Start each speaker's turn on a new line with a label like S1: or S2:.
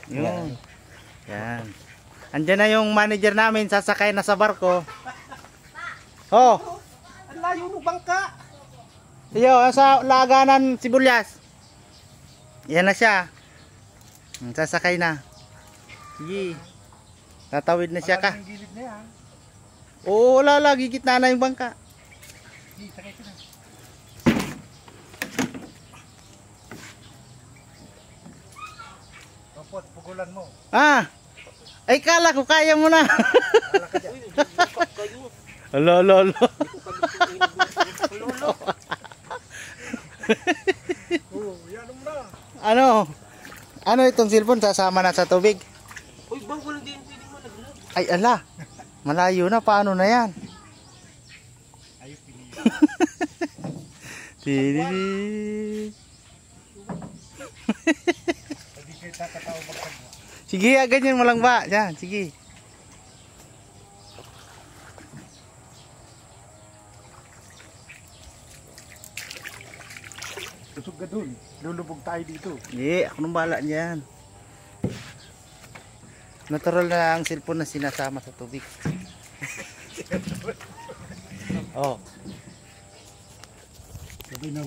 S1: Yun. Yan. Andyan na yung manager namin, sasakay na sa barko. Oh.
S2: Ang layo ng bangka.
S1: Iyo, sa Laganan, Sibuyas. Yan na siya. Sasakay na. Sige. Tatawid na siya ka.
S2: Ang gilid na yan.
S1: Oo, wala, gigit na yung bangka.
S2: Sige, sakay ka na. Kapot, pugulan mo.
S1: Ah! Ay, kala ko kaya mo na.
S2: Kala ka dyan.
S1: Alo, alo, alo.
S2: Oo, yan mo na.
S1: Ano? Ano itong cellphone sasama na sa tubig?
S3: Uy, bang walang din pwedeng malaglag.
S1: Ay, ala. Malayo na. Paano na yan?
S2: Ayos, pinili.
S1: Tiri.
S2: Hindi kayo tatatawa magkagwa.
S1: Sige, ganyan mo lang ba? Yan, sige.
S2: Tusog ka dun. Lulubog tayo dito.
S1: Hindi, ako nang bahala niyan. Natural na ang cellphone na sinasama sa tubig. Oh.
S2: Sabi na